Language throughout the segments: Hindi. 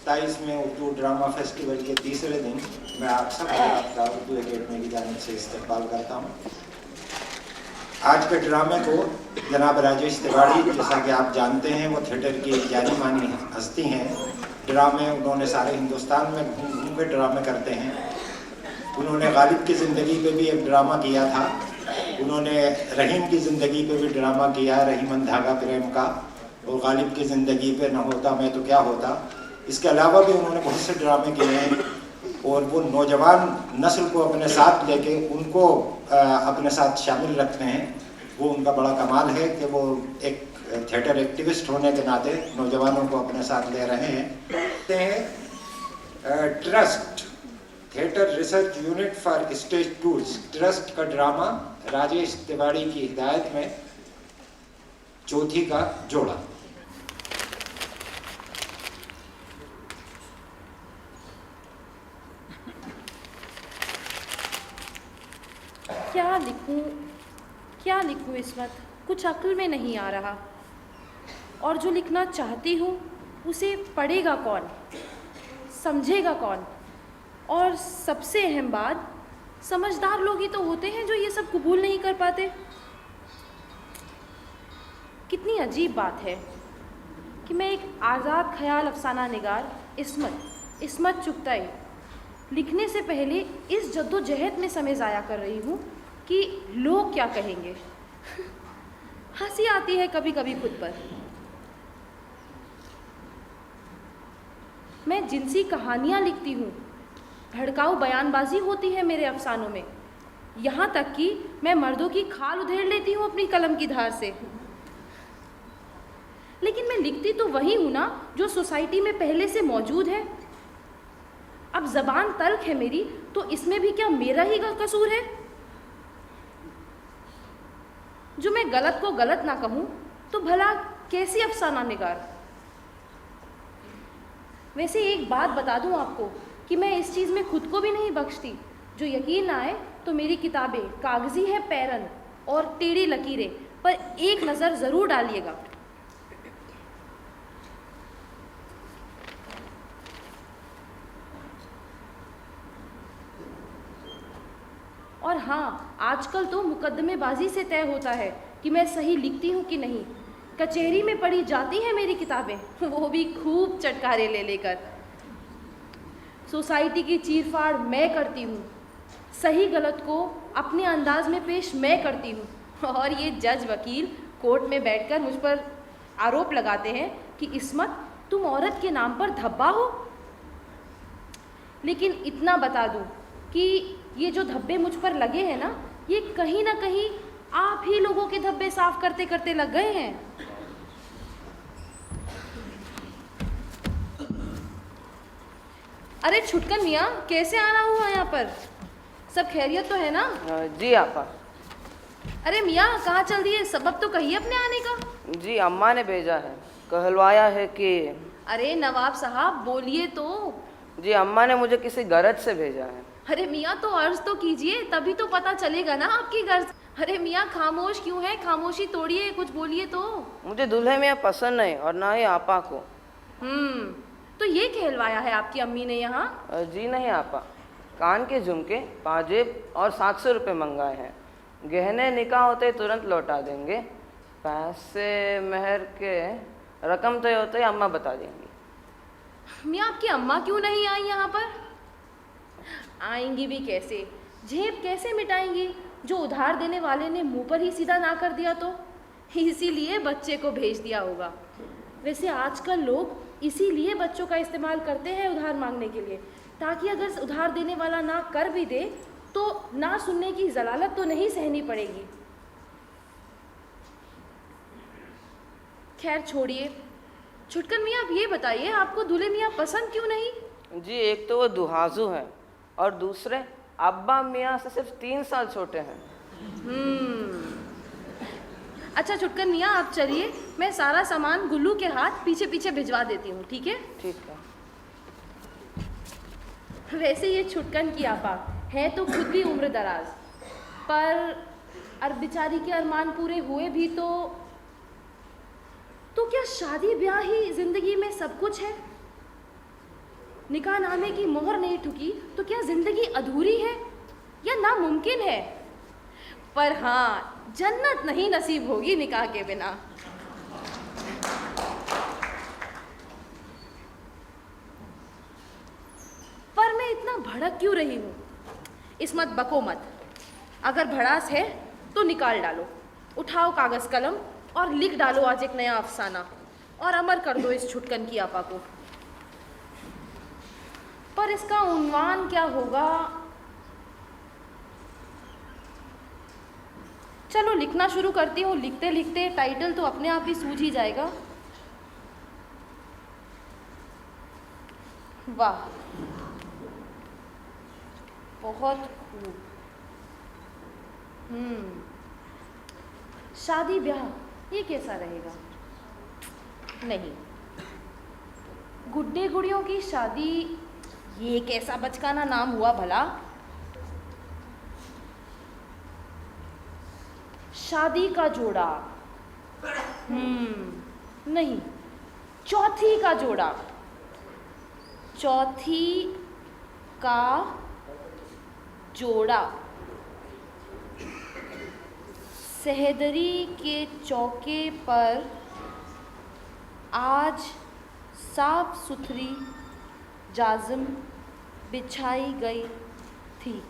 27वें उर्दू ड्रामा फेस्टिवल के तीसरे दिन मैं आप सबका आपका उर्दू एकेडमी की जानिब से इस्तकबाल करता हूँ। आज के ड्रामे को जनाब राजेश तिवारी, जैसा कि आप जानते हैं, वो थिएटर की एक जानी मानी हस्ती हैं। ड्रामे उन्होंने सारे हिंदुस्तान में घूम घूम के ड्रामे करते हैं। उन्होंने गालिब की ज़िंदगी पे भी एक ड्रामा किया था, उन्होंने रहीम की ज़िंदगी पे भी ड्रामा किया, रहीमन धागा प्रेम का, और गालिब की ज़िंदगी पे न होता मैं तो क्या होता। इसके अलावा भी उन्होंने बहुत से ड्रामे किए हैं और वो नौजवान नस्ल को अपने साथ लेके उनको अपने साथ शामिल रखते हैं। वो उनका बड़ा कमाल है कि वो एक थिएटर एक्टिविस्ट होने के नाते नौजवानों को अपने साथ ले रहे हैं। Trust theatre research unit for stage tours, trust का ड्रामा राजेश तिवारी की हिदायत में चौथी का जोड़ा। क्या लिखूं इस वक्त कुछ अक्ल में नहीं आ रहा। और जो लिखना चाहती हूँ उसे पढ़ेगा कौन, समझेगा कौन। और सबसे अहम बात, समझदार लोग ही तो होते हैं जो ये सब कबूल नहीं कर पाते। कितनी अजीब बात है कि मैं एक आज़ाद ख्याल अफसाना निगार इस्मत चुगताई लिखने से पहले इस जद्दोजहद में समय ज़ाया कर रही हूँ कि लोग क्या कहेंगे। हंसी आती है कभी कभी खुद पर। मैं जिनसी कहानियाँ लिखती हूँ, भड़काऊ बयानबाजी होती है मेरे अफसानों में, यहाँ तक कि मैं मर्दों की खाल उधेड़ लेती हूँ अपनी कलम की धार से। लेकिन मैं लिखती तो वही हूँ ना जो सोसाइटी में पहले से मौजूद है। अब ज़बान तल्ख है मेरी, तो इसमें भी क्या मेरा ही कसूर है? जो मैं गलत को गलत ना कहूँ तो भला कैसी अफसाना निगार। वैसे एक बात बता दूँ आपको कि मैं इस चीज़ में खुद को भी नहीं बख्शती। जो यकीन ना आए तो मेरी किताबें कागज़ी है पैरन और टेढ़ी लकीरें, पर एक नज़र ज़रूर डालिएगा। और हाँ, आजकल तो मुकदमेबाजी से तय होता है कि मैं सही लिखती हूँ कि नहीं। कचहरी में पढ़ी जाती हैं मेरी किताबें, वो भी खूब चटकारे ले लेकर। सोसाइटी की चीरफाड़ मैं करती हूँ, सही गलत को अपने अंदाज में पेश मैं करती हूँ। और ये जज वकील कोर्ट में बैठकर मुझ पर आरोप लगाते हैं कि इस्मत, तुम औरत के नाम पर धब्बा हो। लेकिन इतना बता दूँ कि ये जो धब्बे मुझ पर लगे हैं ना, ये कहीं ना कहीं आप ही लोगों के धब्बे साफ करते करते लग गए हैं। अरे छुटकन मियाँ, कैसे आना हुआ यहाँ पर? सब खैरियत तो है ना? जी आपा। अरे मियाँ, कहाँ चल दिए? सबब तो कहिए अपने आने का। जी अम्मा ने भेजा है, कहलवाया है कि। अरे नवाब साहब बोलिए तो। जी अम्मा ने मुझे किसी गरज से भेजा है। अरे मियाँ तो अर्ज तो कीजिए, तभी तो पता चलेगा ना आपकी गर्ज। अरे मियाँ खामोश क्यों है? खामोशी तोड़िए, कुछ बोलिए तो। मुझे दूल्हे मियाँ पसंद नहीं और ना ही आपा को। तो ये कहलवाया है आपकी अम्मी ने यहाँ? जी नहीं आपा, कान के झुमके, पाजेब और 700 रुपये मंगाए हैं। गहने निकाह होते तुरंत लौटा देंगे। पैसे मेहर के रकम तय होते ही अम्मा बता देंगी। मियाँ आपकी अम्मा क्यों नहीं आई यहाँ पर? आएंगी भी कैसे? झेप कैसे मिटाएंगी जो उधार देने वाले ने मुंह पर ही सीधा ना कर दिया तो? इसीलिए बच्चे को भेज दिया होगा। वैसे आजकल लोग इसीलिए बच्चों का इस्तेमाल करते हैं उधार मांगने के लिए, ताकि अगर उधार देने वाला ना कर भी दे तो ना सुनने की जलालत तो नहीं सहनी पड़ेगी। खैर छोड़िए। छुटकन मियाँ, आप ये बताइए, आपको दूल्हे मियाँ पसंद क्यों नहीं? जी एक तो वो दुहाजू हैं और दूसरे अब्बा मियाँ से सिर्फ 3 साल छोटे हैं। अच्छा छुटकन मियाँ, आप चलिए, मैं सारा सामान गुल्लू के हाथ पीछे पीछे भिजवा देती हूँ, ठीक है? ठीक है। वैसे ये छुटकन की आपा है तो खुद भी उम्र दराज, पर बेचारी के अरमान पूरे हुए भी तो क्या शादी ब्याह ही जिंदगी में सब कुछ है? निकाहनामे की मोहर नहीं ठुकी तो क्या जिंदगी अधूरी है या नामुमकिन है? पर हाँ, जन्नत नहीं नसीब होगी निकाह के बिना। पर मैं इतना भड़क क्यों रही हूँ? इसमत बको मत। अगर भड़ास है तो निकाल डालो, उठाओ कागज कलम और लिख डालो आज एक नया अफसाना और अमर कर दो इस छुटकन की आपा को। पर इसका उन्वान क्या होगा? चलो लिखना शुरू करती हूँ। लिखते लिखते टाइटल तो अपने आप ही सूझ ही जाएगा। वाह, बहुत खूब। शादी ब्याह ये कैसा रहेगा? नहीं, गुड्डे गुड़ियों की शादी ये कैसा बचकाना नाम हुआ भला? शादी का जोड़ा, नहीं, चौथी का जोड़ा। चौथी का जोड़ा सहदरी के चौके पर आज साफ सुथरी जाजिम बिछाई गई थी।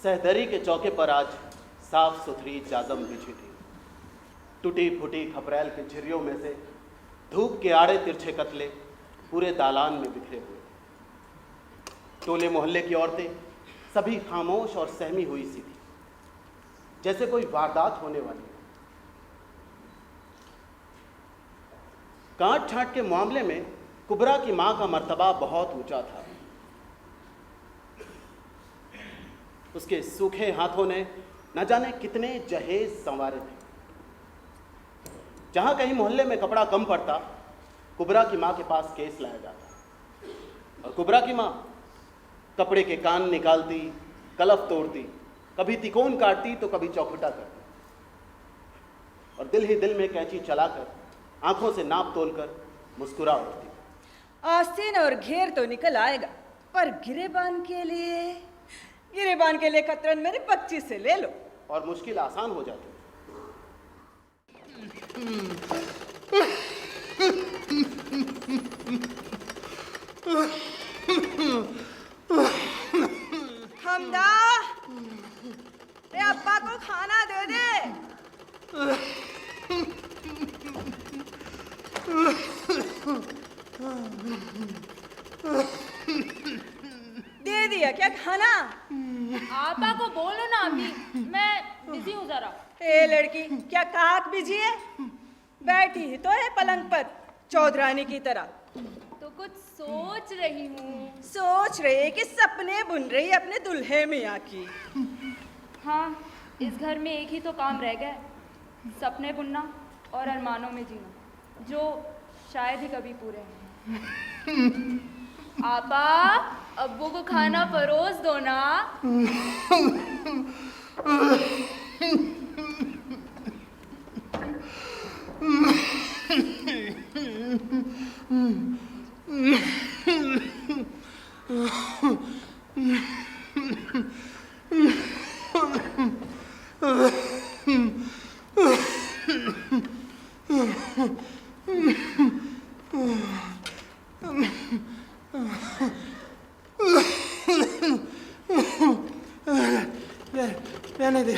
सहदरी के चौके पर आज साफ सुथरी जाजम बिछी थी। टूटी फूटी खपरेल के झिर्रियों में से धूप के आड़े तिरछे कतले पूरे दालान में बिखरे हुए। टोले मोहल्ले की औरतें सभी खामोश और सहमी हुई सी थी, जैसे कोई वारदात होने वाली हो। काट छांट के मामले में कुबरा की मां का मर्तबा बहुत ऊंचा था। उसके सूखे हाथों ने न जाने कितने जहेज संवारे थे। जहां कहीं मोहल्ले में कपड़ा कम पड़ता, कुबरा की मां के पास केस लाया जाता और कुबरा की मां कपड़े के कान निकालती, कलफ तोड़ती, कभी तिकोन काटती तो कभी चौखुटा करती और दिल ही दिल में कैंची चलाकर आंखों से नाप तोलकर मुस्कुरा उठती। आस्तीन और घेर तो निकल आएगा, पर गिरेबान के लिए कतरन मेरी 25 से ले लो और मुश्किल आसान हो जाती। हमदा, रे अब्बा को खाना दे दे। दे दिया क्या खाना? आपा को बोलो ना अभी, मैं बिजी हूँ जरा। ए लड़की, क्या काक बिजी है? बैठी ही तो है पलंग पर चौधरानी की तरह। तो कुछ सोच रही हूँ। सोच रही कि सपने बुन रही अपने दुल्हे मियाँ की। हाँ, इस घर में एक ही तो काम रह गया है, सपने बुनना और अरमानों में जीना, जो शायद ही कभी पूरे हों। आपा, अब्बू को खाना परोस दो ना। रहने दे,